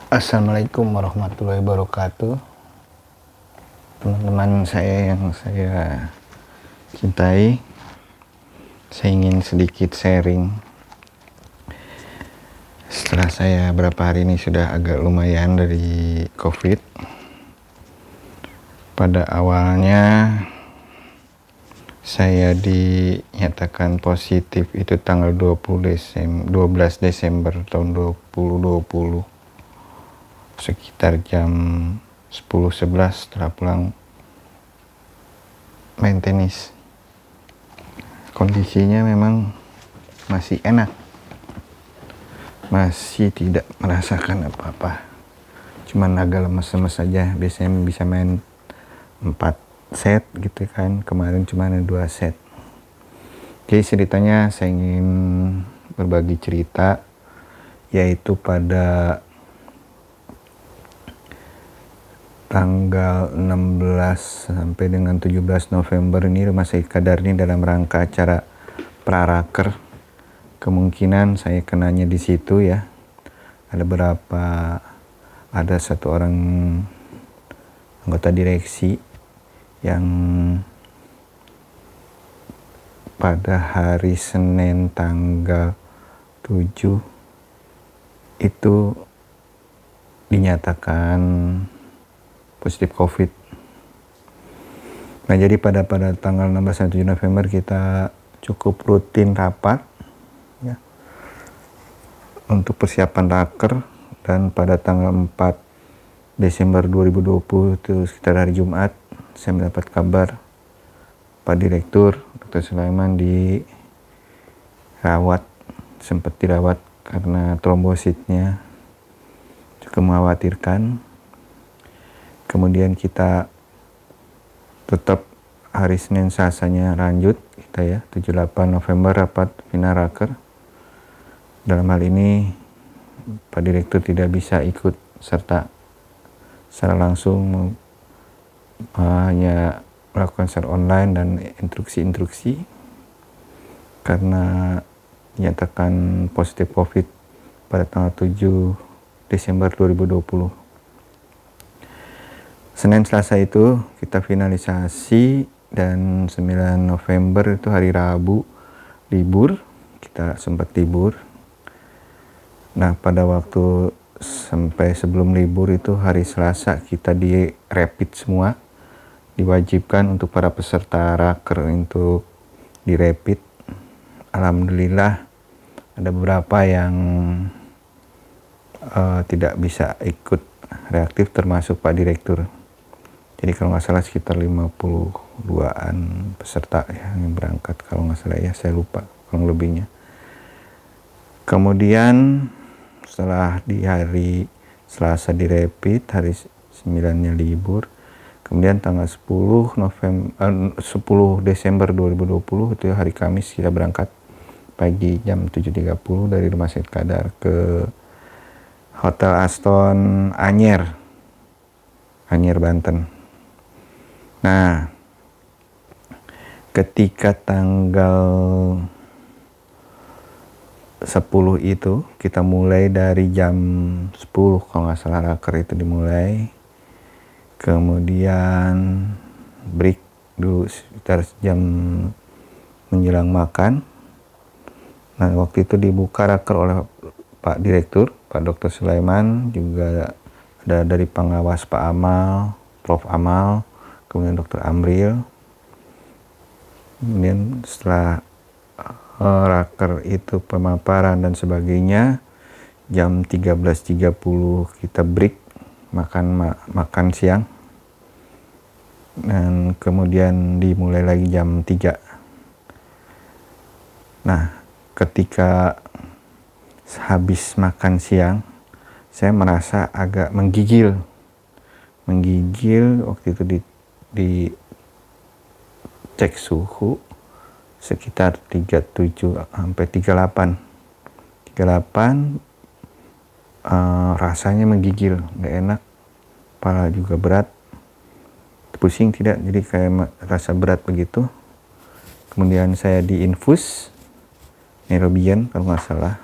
Assalamualaikum warahmatullahi wabarakatuh. Teman-teman saya yang saya cintai, saya ingin sedikit sharing. Setelah saya berapa hari ini sudah agak lumayan dari COVID. Pada awalnya saya dinyatakan positif itu tanggal 12 Desember tahun 2020. Sekitar jam 10-11 setelah pulang main tenis. Kondisinya memang masih enak, masih tidak merasakan apa-apa, cuman agak lemes-lemes saja. Biasanya bisa main 4 set gitu kan, kemarin cuma 2 set. Jadi ceritanya saya ingin berbagi cerita, yaitu pada tanggal 16 sampai dengan 17 November ini Rumah Sakit Qadarni dalam rangka acara Praraker. Kemungkinan saya kenanya di situ ya. Ada satu orang anggota direksi yang pada hari Senin tanggal 7 itu dinyatakan positif COVID. Nah, jadi pada tanggal 16 dan 7 November kita cukup rutin rapat ya, untuk persiapan raker. Dan pada tanggal 4 Desember 2020 itu sekitar hari Jumat, saya mendapat kabar Pak Direktur Dr. Sulaiman sempat dirawat karena trombositnya cukup mengkhawatirkan. Kemudian kita tetap hari Senin Selasanya lanjut kita ya, 78 November rapat Finaraker. Dalam hal ini Pak Direktur tidak bisa ikut serta secara langsung, hanya melakukan secara online dan instruksi-instruksi karena dinyatakan positif COVID pada tanggal 7 Desember 2020. Senin Selasa itu kita finalisasi, dan 9 November itu hari Rabu libur, kita sempat libur. Nah, pada waktu sampai sebelum libur itu hari Selasa kita di rapid semua, diwajibkan untuk para peserta raker untuk di rapid. Alhamdulillah ada beberapa yang tidak bisa ikut reaktif, termasuk Pak Direktur. Jadi kalau nggak salah sekitar 52an peserta ya, yang berangkat, kalau nggak salah ya, saya lupa kurang lebihnya. Kemudian setelah di hari Selasa di rapid, hari 9-nya libur. Kemudian tanggal 10 Desember 2020 itu hari Kamis kita berangkat pagi jam 7.30 dari Rumah Sakit Qadar ke Hotel Aston Anyer, Banten. Nah, ketika tanggal 10 itu kita mulai dari jam 10 kalau nggak salah raker itu dimulai. Kemudian break dulu sekitar jam menjelang makan. Nah, waktu itu dibuka raker oleh Pak Direktur, Pak Dr. Sulaiman, juga ada dari pengawas Pak Amal, Prof. Amal, kemudian Dr. Amril. Kemudian setelah raker itu pemaparan dan sebagainya, jam 13.30 kita break makan siang, dan kemudian dimulai lagi jam 3. Nah, ketika habis makan siang saya merasa agak menggigil waktu itu dicek suhu sekitar 37 sampai 38. Rasanya menggigil, nggak enak, kepala juga berat, pusing tidak, jadi kayak rasa berat begitu. Kemudian saya diinfus Neurobion kalau nggak salah,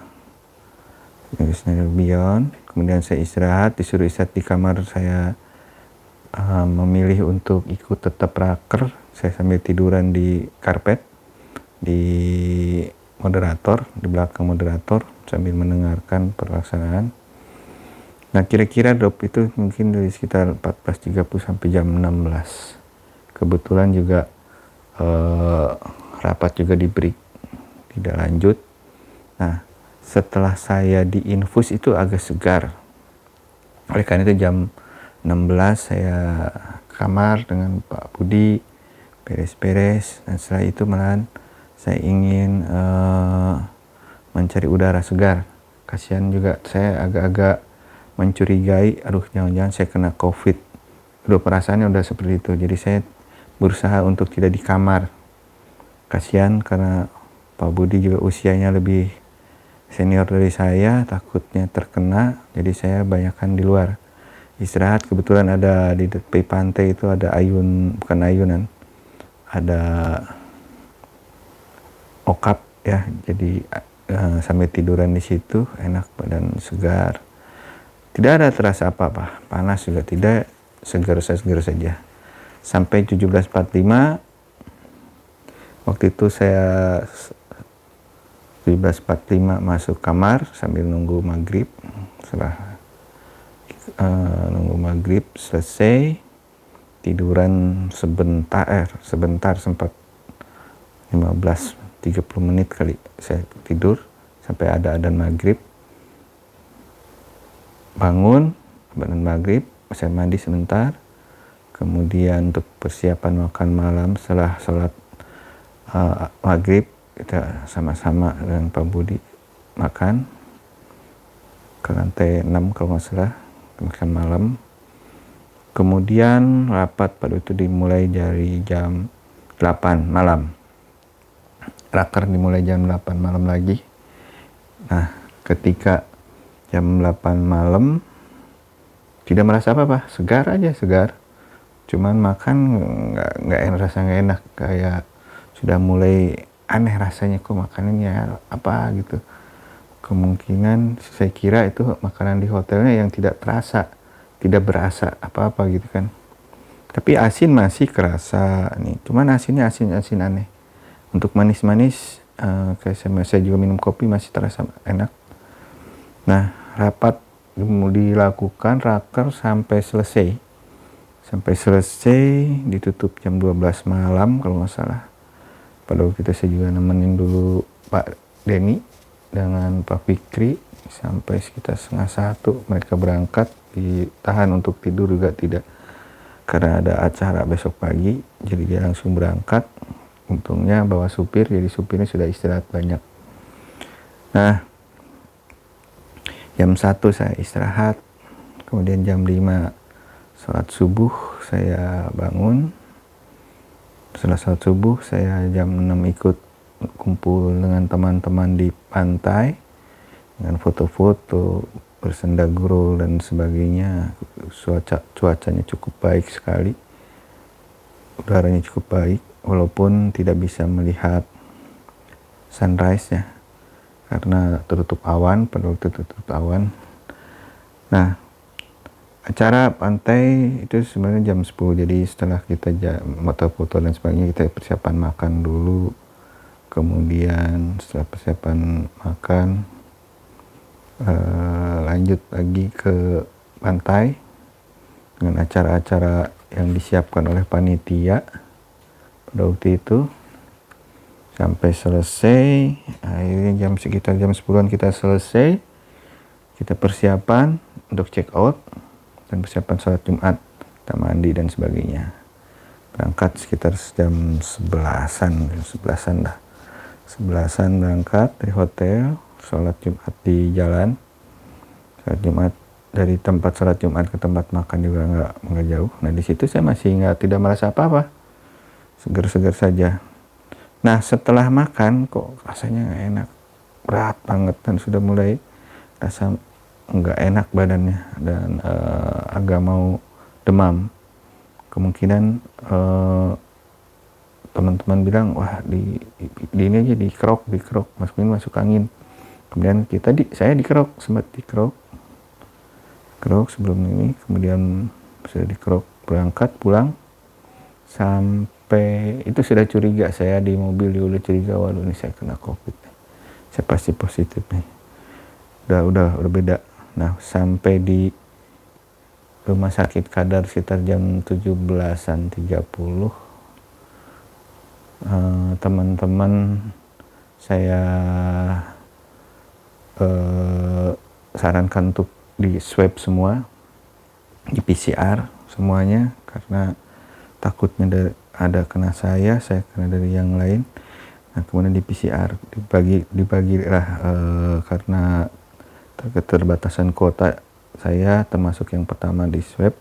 Beyond. Kemudian saya istirahat, disuruh istirahat di kamar. Saya memilih untuk ikut tetap raker. Saya sambil tiduran di karpet, di moderator, di belakang moderator, sambil mendengarkan pelaksanaan. Nah, kira-kira drop itu mungkin dari sekitar 14.30 sampai jam 16. Kebetulan juga rapat juga di break, tidak lanjut. Nah, setelah saya diinfus itu agak segar. Oleh karena itu jam 16 saya kamar dengan Pak Budi, beres-beres, dan setelah itu malahan saya ingin mencari udara segar. Kasihan juga, saya agak-agak mencurigai, aduh jangan-jangan saya kena COVID. Udah perasaannya udah seperti itu, jadi saya berusaha untuk tidak di kamar. Kasihan karena Pak Budi juga usianya lebih senior dari saya, takutnya terkena, jadi saya banyakkan di luar istirahat. Kebetulan ada di tepi pantai itu ada bukan ayunan, ada okap ya, jadi sambil tiduran di situ enak, badan segar, tidak ada terasa apa-apa, panas juga tidak, segar saja. Sampai 17.45 waktu itu saya 17.45 masuk kamar sambil nunggu maghrib. Setelah nunggu maghrib selesai, tiduran sebentar sempat 15-30 menit kali saya tidur sampai ada adzan maghrib. Bangun maghrib, saya mandi sebentar, kemudian untuk persiapan makan malam. Setelah sholat maghrib kita sama-sama dengan Pak Budi makan ke lantai 6 kalau nggak salah, makan malam. Kemudian rapat pada itu dimulai dari jam 8 malam. Raker dimulai jam 8 malam lagi. Nah, ketika jam 8 malam tidak merasa apa-apa, segar aja, segar. Cuman makan nggak enak, kayak sudah mulai aneh rasanya, kok makanannya apa gitu. Kemungkinan saya kira itu makanan di hotelnya yang tidak berasa apa-apa gitu kan. Tapi asin masih kerasa nih, cuman asinnya asin aneh. Untuk manis-manis kayak saya juga minum kopi masih terasa enak. Nah, rapat dilakukan raker sampai selesai ditutup jam 12 malam kalau nggak salah. Pada waktu itu saya juga nemenin dulu Pak Denny dengan Pak Fikri sampai sekitar 12:30 mereka berangkat. Ditahan untuk tidur juga tidak, karena ada acara besok pagi, jadi dia langsung berangkat. Untungnya bawa supir, jadi supirnya sudah istirahat banyak. Nah, jam 1 saya istirahat, kemudian jam 5 sholat subuh saya bangun. Setelah sholat subuh saya jam 6 ikut kumpul dengan teman-teman di pantai dengan foto-foto, bersenda gurau dan sebagainya. Cuacanya cukup baik sekali, udaranya cukup baik, walaupun tidak bisa melihat sunrise ya karena tertutup awan, pada waktu tertutup awan. Nah, acara pantai itu sebenarnya jam 10, jadi setelah kita foto-foto dan sebagainya, kita persiapan makan dulu. Kemudian setelah persiapan makan, lanjut lagi ke pantai dengan acara-acara yang disiapkan oleh panitia pada waktu itu. Sampai selesai, akhirnya sekitar jam 10-an kita selesai. Kita persiapan untuk check out dan persiapan sholat Jumat, kita mandi dan sebagainya. Berangkat sekitar jam 11-an dah. 11-an berangkat dari hotel, sholat Jumat di jalan. Sholat Jumat dari tempat sholat Jumat ke tempat makan juga nggak jauh. Nah, di situ saya masih tidak merasa apa-apa, segar-segar saja. Nah, setelah makan kok rasanya nggak enak, berat banget, dan sudah mulai rasa nggak enak badannya dan agak mau demam. Kemungkinan teman-teman bilang, wah di ini aja dikerok, masuk angin Kemudian saya dikerok, sempat dikerok sebelum ini, kemudian sudah dikerok, berangkat pulang, sampai itu sudah curiga, saya di mobil udah curiga, waduh ini saya kena COVID, saya pasti positif nih, udah beda. Nah, sampai di rumah sakit Kadar sekitar jam 17.30, teman-teman saya sarankan untuk di swab semua, di PCR semuanya, karena takutnya ada kena saya kena dari yang lain. Nah, kemudian di PCR dibagilah karena keterbatasan kuota, saya termasuk yang pertama di swab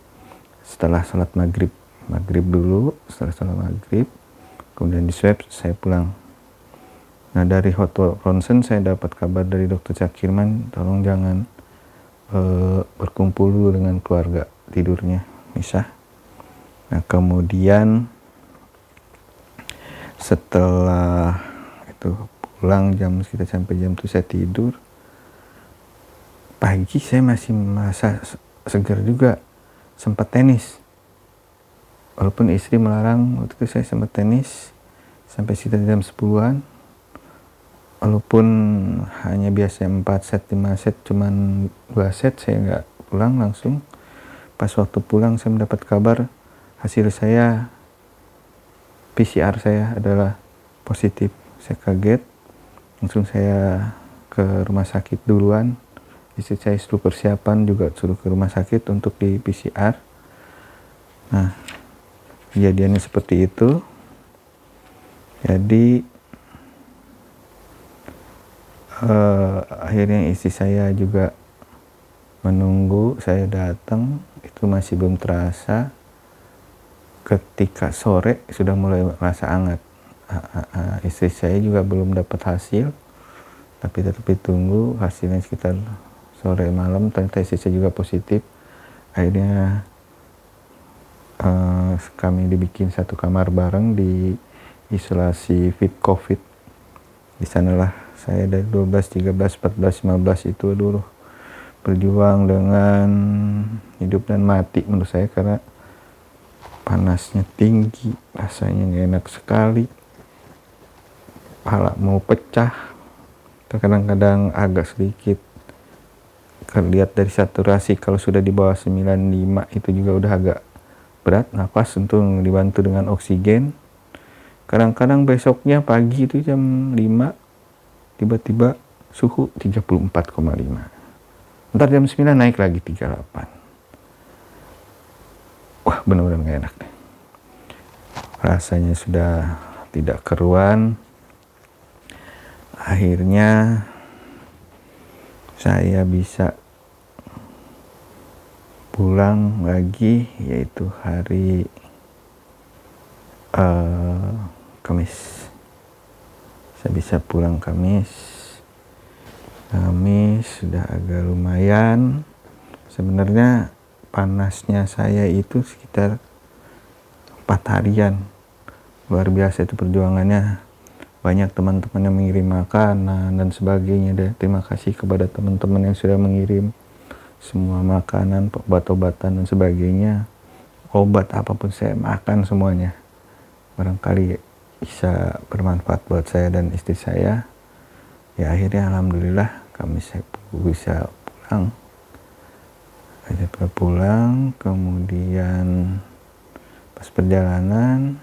setelah salat maghrib dulu, setelah salat maghrib kemudian di swab, saya pulang. Nah, dari hotel ronsen saya dapat kabar dari dokter Cakirman, tolong jangan berkumpul dulu dengan keluarga, tidurnya misah. Nah, kemudian setelah itu pulang sekitar sampai jam 7 saya tidur. Pagi saya masih merasa segar juga, sempat tenis. Walaupun istri melarang, waktu itu saya sempat tenis sampai sekitar jam 10-an. Walaupun hanya biasa 4 set, 5 set, cuman 2 set, saya nggak pulang langsung. Pas waktu pulang saya mendapat kabar hasil saya, PCR saya adalah positif. Saya kaget, langsung saya ke rumah sakit duluan. Istri saya suruh persiapan, juga suruh ke rumah sakit untuk di PCR. Nah, kejadiannya seperti itu. Jadi akhirnya istri saya juga menunggu saya datang, itu masih belum terasa. Ketika sore sudah mulai merasa hangat. Istri saya juga belum dapat hasil, tapi tetap ditunggu hasilnya sekitar sore malam. Ternyata istri saya juga positif. Akhirnya kami dibikin satu kamar bareng di isolasi fit COVID. Di sanalah saya dari 12, 13, 14, 15 itu dulu berjuang dengan hidup dan mati menurut saya, karena panasnya tinggi, rasanya nggak enak sekali, kepala mau pecah, kadang-kadang agak sedikit terlihat dari saturasi kalau sudah di bawah 95 itu juga udah agak berat, nafas untuk dibantu dengan oksigen. Kadang-kadang besoknya pagi itu jam 5 tiba-tiba suhu 34,5. Ntar jam 9 naik lagi 38. Wah, benar-benar gak enak deh. Rasanya sudah tidak keruan. Akhirnya saya bisa pulang lagi, yaitu hari Kamis. Saya bisa pulang Kamis sudah agak lumayan. Sebenarnya panasnya saya itu sekitar 4 harian. Luar biasa itu perjuangannya. Banyak teman-teman yang mengirim makanan dan sebagainya. Terima kasih kepada teman-teman yang sudah mengirim semua makanan, obat-obatan dan sebagainya. Obat apapun saya makan semuanya. Barangkali bisa bermanfaat buat saya dan istri saya. Ya, akhirnya alhamdulillah kami bisa pulang. Kemudian pas perjalanan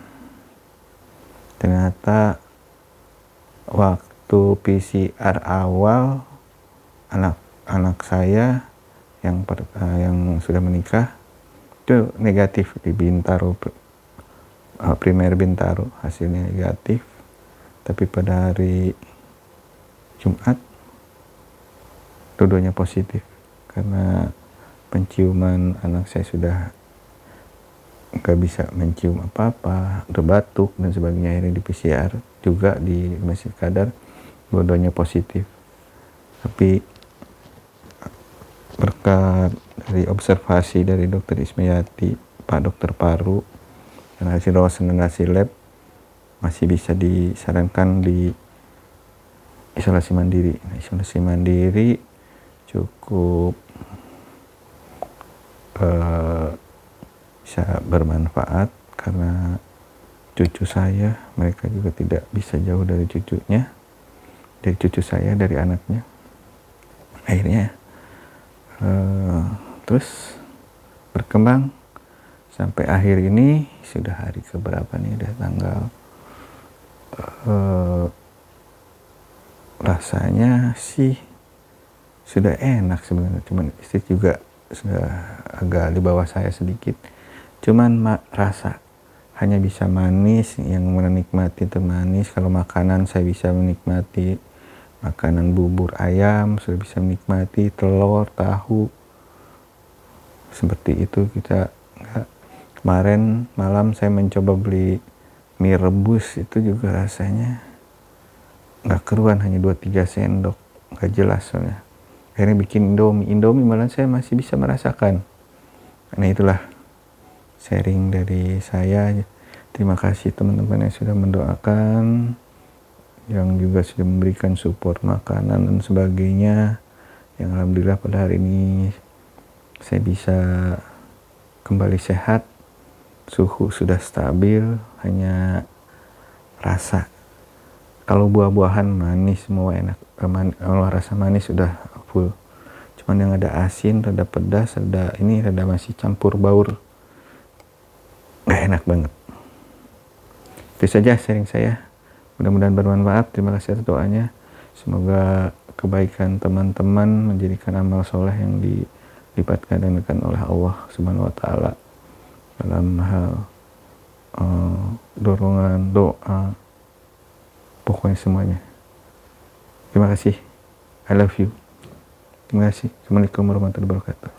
ternyata waktu PCR awal anak saya yang sudah menikah itu negatif di Bintaro, primer Bintaro, hasilnya negatif. Tapi pada hari Jumat dua-duanya positif, karena penciuman anak saya sudah nggak bisa mencium apa-apa, udah batuk dan sebagainya. Akhirnya di PCR juga di Masjid Kadar, dua-duanya positif. Tapi berkat dari observasi dari dokter Ismayati, Pak Dokter Paru, dan hasil ronsen dan hasil lab, masih bisa disarankan di isolasi mandiri. Nah, isolasi mandiri cukup bisa bermanfaat karena cucu saya, mereka juga tidak bisa jauh dari cucunya, dari cucu saya, dari anaknya. Akhirnya terus berkembang sampai akhir ini. Sudah hari keberapa nih, udah tanggal rasanya sih sudah enak sebenarnya, cuman istri juga sudah agak di bawah saya sedikit, cuman rasa hanya bisa manis, yang menikmati itu manis. Kalau makanan saya bisa menikmati makanan bubur ayam, sudah bisa menikmati telur, tahu, seperti itu. Kita enggak. Kemarin malam saya mencoba beli mie rebus, itu juga rasanya nggak keruan, hanya 2-3 sendok, nggak jelas soalnya. Akhirnya bikin Indomie malah saya masih bisa merasakan. Nah, itulah sharing dari saya. Terima kasih teman-teman yang sudah mendoakan, yang juga sudah memberikan support makanan dan sebagainya, yang alhamdulillah pada hari ini saya bisa kembali sehat, suhu sudah stabil, hanya rasa. Kalau buah-buahan manis semua enak, kalau rasa manis sudah full. Cuman yang ada asin, rada pedas, rada masih campur baur, nggak enak banget. Itu saja sharing saya. Mudah-mudahan bermanfaat. Terima kasih atas doanya. Semoga kebaikan teman-teman menjadikan amal soleh yang dilipatkan oleh Allah Subhanahu wa Ta'ala dalam hal dorongan, doa, pokoknya semuanya. Terima kasih. I love you. Terima kasih. Assalamualaikum warahmatullahi wabarakatuh.